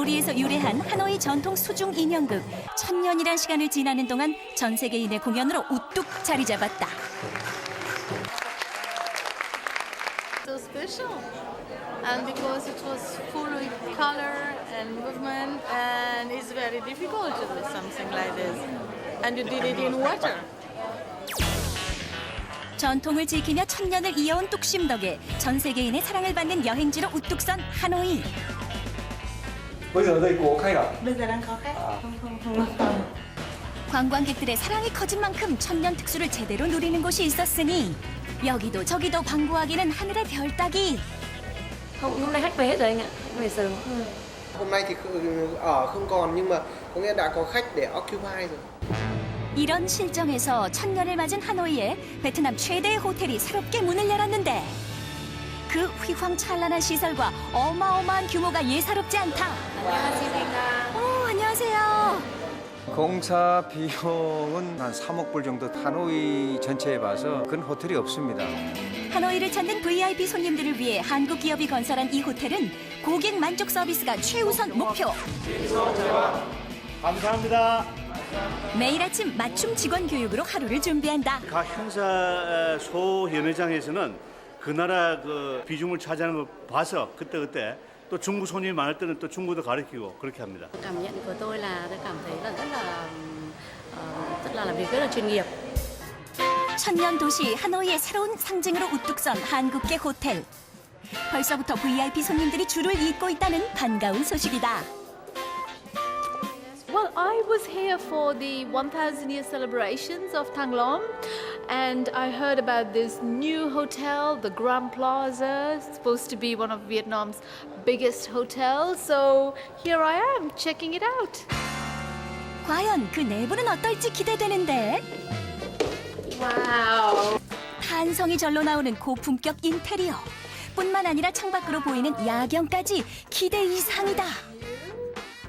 스토리에서 유래한 하노이 전통 수중 인형극 천년이란 시간을 지나는 동안 전 세계인의 공연으로 우뚝 자리 잡았다. So special, and because it was full with color and movement, and it's very difficult to do something like this. And you did it in water. 전통을 지키며 천년을 이어온 뚝심 덕에 전 세계인의 사랑을 받는 여행지로 우뚝 선 하노이. Bây giờ dây cổ khách à? Bây giờ đang có khách. 관광객들의 사랑이 커진 만큼 천년 특수를 제대로 누리는 곳이 있었으니 여기도 저기도 방구하기는 하늘의 별 따기. Không, lúc nay khách về hết rồi anh ạ, về sớm. Hôm nay thì ở không còn nhưng mà có nghĩa đã có khách để occupy rồi. 이런 실정에서 천년을 맞은 하노이에 베트남 최대의 호텔이 새롭게 문을 열었는데 그 휘황찬란한 시설과 어마어마한 규모가 예사롭지 않다. 안녕하세요. 공사 비용은 한 3억 불 정도 하노이 전체에 봐서 그런 호텔이 없습니다. 하노이를 찾는 VIP 손님들을 위해 한국 기업이 건설한 이 호텔은 고객 만족 서비스가 최우선 목표. 감사합니다. 매일 아침 맞춤 직원 교육으로 하루를 준비한다. 각 행사 소연회장에서는 그 나라 그 비중을 차지하는 걸 봐서 그때 또 중국 손님이 많을 때는 또 중국도 가르치고 그렇게 합니다. Cảm nhận của tôi là tôi cảm thấy là rất là làm việc rất là chuyên nghiệp. 천년 도시 하노이의 새로운 상징으로 우뚝 선 한국계 호텔. 벌써부터 VIP 손님들이 줄을 잇고 있다는 반가운 소식이다. Well, I was here for the 1,000-year celebrations of Thang Long, and I heard about this new hotel, the Grand Plaza. It's supposed to be one of Vietnam's biggest hotels, so here I am, checking it out. 과연 그 내부는 어떨지 기대되는데 Wow. 탄성이 절로 나오는 고품격 인테리어 뿐만 아니라 창밖으로 보이는 야경까지 기대 이상이다.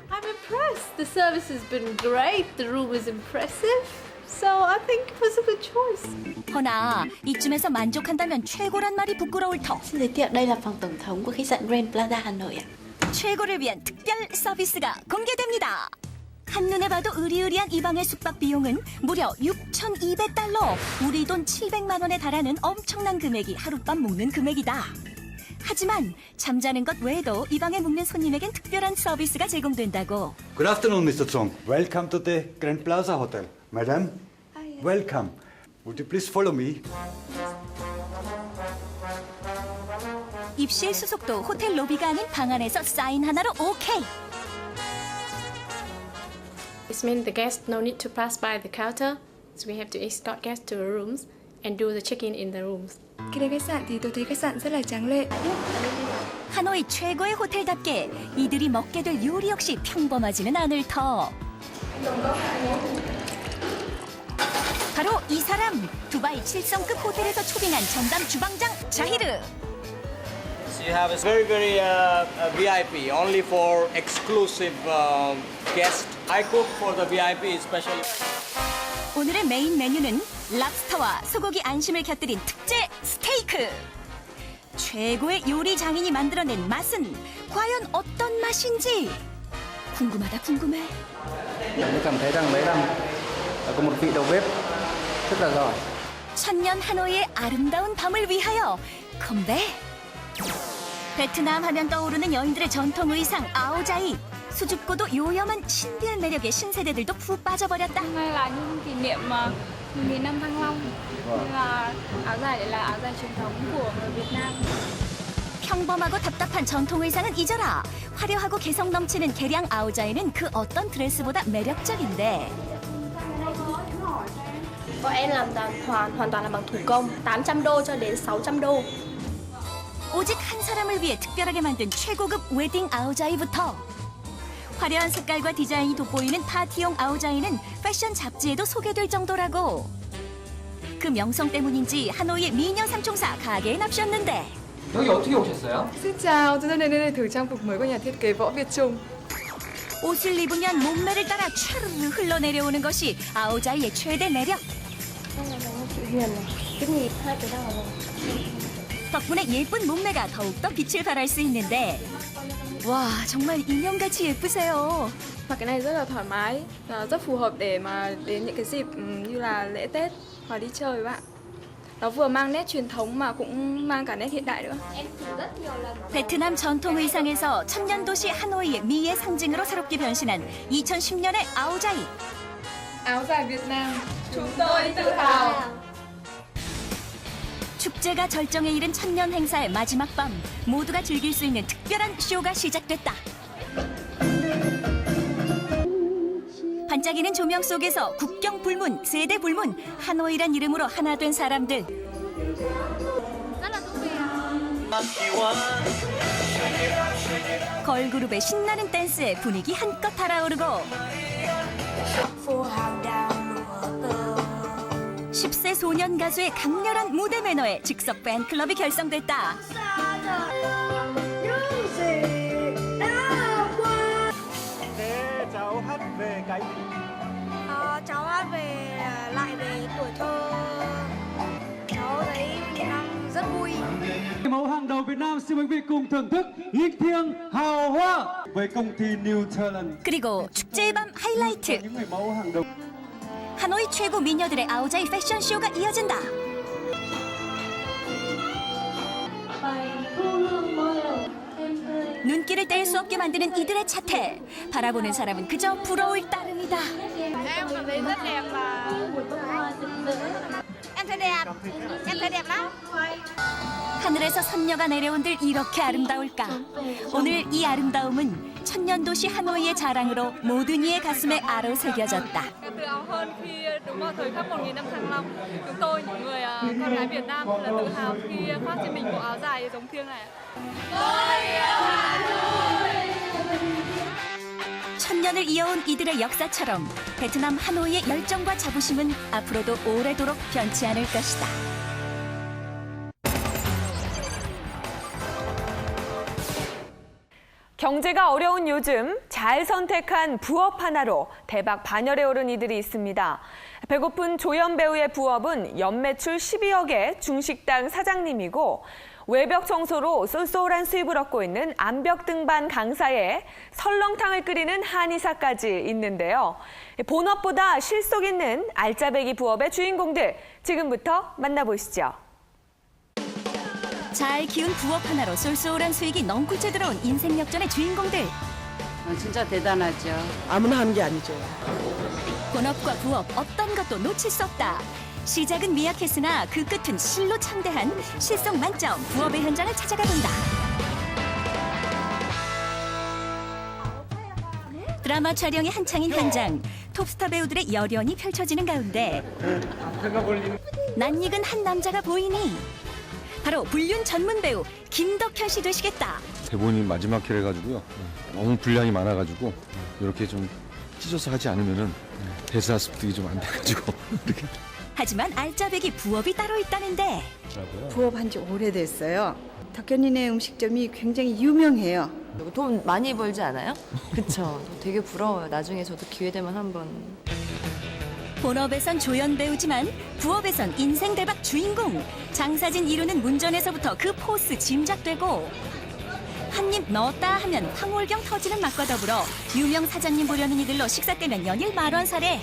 I'm impressed. The service has been great. The room is impressive. So I think it was a good choice. 허나 이쯤에서 만족한다면 최고란 말이 부끄러울 터. Xin giới thiệu, đây là phòng tổng thống của khách sạn Grand Plaza Hà Nội ạ. 최고를 위한 특별 서비스가 공개됩니다. 한눈에 봐도 으리으리한 이 방의 숙박 비용은 무려 6,200달러. 우리 돈 700만 원에 달하는 엄청난 금액이 하룻밤 묵는 금액이다. 하지만 잠자는 것 외에도 이 방에 묵는 손님에겐 특별한 서비스가 제공된다고. Good afternoon, Mr. Chong. Welcome to the Grand Plaza Hotel. Madam, welcome. Would you please follow me? 입실 수속도 호텔 로비가 아닌 방 안에서 사인 하나로 오케이. This means the guests no need to pass by the counter, so we have to escort guests to the rooms and do the check-in in the rooms. Khi đến khách sạn thì tôi thấy khách sạn rất là tráng lệ. 하노이 최고의 호텔답게 이들이 먹게 될 요리 역시 평범하지는 않을 터. 바로 이 사람, 두바이 7성급 호텔에서 초빙한 전담 주방장 자히르. So you have a very VIP, only for exclusive guests. I cook for the VIP especially. 오늘의 메인 메뉴는 랍스터와 소고기 안심을 곁들인 특제 스테이크. 최고의 요리 장인이 만들어낸 맛은 과연 어떤 맛인지 궁금하다 궁금해. Tôi cảm thấy rằng đấy là có một vị đầu bếp rất là giỏi. 천년 하노이의 아름다운 밤을 위하여 컴백. 베트남 하면 떠오르는 여인들의 전통 의상 아오자이. 수줍고도 요염한 신비한 매력의 신세대들도 푹 빠져버렸다. Hôm nay là nhân kỷ niệm 10.000 năm Thăng Long. Nên là áo dài lại là áo dài truyền thống của người Việt Nam. 평범하고 답답한 전통 의상은 잊어라. 화려하고 개성 넘치는 개량 아오자이는 그 어떤 드레스보다 매력적인데. Bọn em làm hoàn toàn là bằng thủ công, 800 đô cho đến 600 đô. 오직 한 사람을 위해 특별하게 만든 최고급 웨딩 아오자이부터 화려한 색깔과 디자인이 돋보이는 파티용 아오자이는 패션 잡지에도 소개될 정도라고. 그 명성 때문인지 하노이의 미녀 삼총사 가게에 납셨는데. 여기 어떻게 오셨어요? Xin chào, tôi đến đây thử trang phục mới của nhà thiết kế Võ Việt Trung. 옷을 입으면 몸매를 따라 촤르르 흘러내려오는 것이 아오자이의 최대 매력. Đây là dòng chị Huyền này, cái nhịp 2 cái đầu này. 덕분에 예쁜 몸매가 더욱더 빛을 발할 수 있는데 와 정말 인형같이 예쁘세요. Mặc cái này rất là thoải mái, rất phù hợp để mà đến những cái dịp như là lễ Tết hoặc đi chơi với bạn. Nó vừa mang nét truyền thống mà cũng mang cả nét hiện đại nữa. 베트남 전통 의상에서 천년도시 하노이의 미의 상징으로 새롭게 변신한 2010년의 아오자이. Áo dài Việt Nam, chúng tôi tự hào. 축제가 절정에 이른 천년 행사의 마지막 밤 모두가 즐길 수 있는 특별한 쇼가 시작됐다. 반짝이는 조명 속에서 국경 불문, 세대 불문, 하노이란 이름으로 하나 된 사람들. 걸그룹의 신나는 댄스에 분위기 한껏 달아오르고 10세 소년 가수의 강렬한 무대 매너에 즉석 팬클럽이 결성됐다. cháu hát về cái cháu hát về lại về tuổi thơ. Cháu thấy Việt Nam rất vui. Mẫu hàng đầu Việt Nam xin mời quý vị cùng thưởng thức Yến Thiêng Hào Hoa với công ty New Talent. 그리고 축제의 밤 하이라이트. Những người mẫu hàng đầu. 하노이 최고 미녀들의 아오자이 패션쇼가 이어진다. 눈길을 뗄 수 없게 만드는 이들의 차태. 바라보는 사람은 그저 부러울 따름이다. Em cảm thấy rất đẹp và em thấy đẹp. Em thấy đẹp lắm. 하늘에서 선녀가 내려온들 이렇게 아름다울까? 오늘 이 아름다움은 천년도시 하노이의 자랑으로 모든 이의 가슴에 아로새겨졌다. Tự hào hơn khi đúng vào thời khắc 1000 năm Thăng Long, chúng tôi những người con gái Việt Nam là tự hào khi khoác trên mình bộ áo dài giống thiêng này. 천년을 이어온 이들의 역사처럼 베트남 하노이의 열정과 자부심은 앞으로도 오래도록 변치 않을 것이다. 경제가 어려운 요즘 잘 선택한 부업 하나로 대박 반열에 오른 이들이 있습니다. 배고픈 조연 배우의 부업은 연매출 12억의 중식당 사장님이고 외벽 청소로 쏠쏠한 수입을 얻고 있는 암벽 등반 강사에 설렁탕을 끓이는 한의사까지 있는데요. 본업보다 실속 있는 알짜배기 부업의 주인공들 지금부터 만나보시죠. 잘 키운 부업 하나로 쏠쏠한 수익이 넝쿨째 들어온 인생 역전의 주인공들. 진짜 대단하죠. 아무나 하는 게 아니죠. 본업과 부업 어떤 것도 놓칠 수 없다. 시작은 미약했으나 그 끝은 실로 창대한 실속 만점 부업의 현장을 찾아가 본다. 드라마 촬영이 한창인 현장. 톱스타 배우들의 열연이 펼쳐지는 가운데 낯익은 한 남자가 보이니 바로 불륜 전문 배우 김덕현 씨 되시겠다. 대본이 마지막 회라가지고요. 너무 분량이 많아가지고 이렇게 좀 찢어서 하지 않으면은 대사 습득이 좀 안 돼가지고 이렇게. 하지만 알짜배기 부업이 따로 있다는데. 부업한 지 오래됐어요. 덕현이네 음식점이 굉장히 유명해요. 돈 많이 벌지 않아요? 그쵸. 되게 부러워요. 나중에 저도 기회 되면 한번. 본업에선 조연 배우지만 부업에선 인생 대박 주인공. 장사진 이루는 문전에서부터 그 포스 짐작되고 한 입 넣었다 하면 황홀경 터지는 맛과 더불어 유명 사장님 보려는 이들로 식사 때면 연일 만원사례.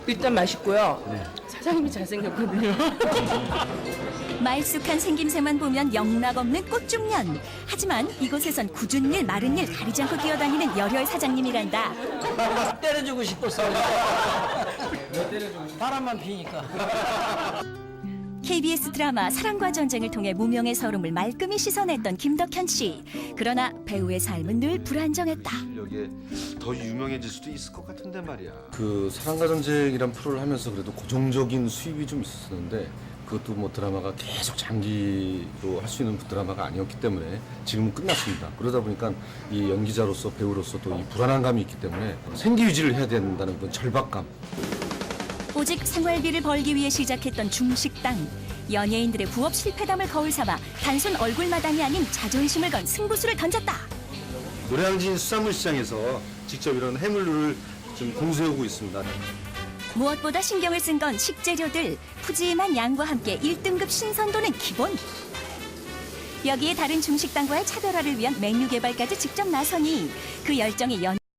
일단 맛있고요. 네. 사장님이 잘생겼거든요. 말쑥한 생김새만 보면 영락없는 꽃중년. 하지만 이곳에선 굳은 일 마른 일 가리지 않고 뛰어다니는 열혈 사장님이란다. 때려주고 싶었어요. 왜 때려주고 싶어? 바람만 피니까. KBS 드라마 사랑과 전쟁을 통해 무명의 서름을 말끔히 씻어냈던 김덕현 씨. 그러나 배우의 삶은 늘 불안정했다. 여기에 더 유명해질 수도 있을 것 같은데 말이야. 그 사랑과 전쟁이란 프로를 하면서 그래도 고정적인 수입이 좀 있었는데 그것도 뭐 드라마가 계속 장기로 할 수 있는 드라마가 아니었기 때문에 지금은 끝났습니다. 그러다 보니까 이 연기자로서 배우로서도 이 불안한 감이 있기 때문에 생계 유지를 해야 된다는 그런 절박감. 오직 생활비를 벌기 위해 시작했던 중식당. 연예인들의 부업 실패담을 거울 삼아 단순 얼굴마당이 아닌 자존심을 건 승부수를 던졌다. 노량진 수산물 시장에서 직접 이런 해물류를 좀 공수해오고 있습니다. 무엇보다 신경을 쓴 건 식재료들. 푸짐한 양과 함께 1등급 신선도는 기본. 여기에 다른 중식당과의 차별화를 위한 메뉴 개발까지 직접 나서니 그 열정이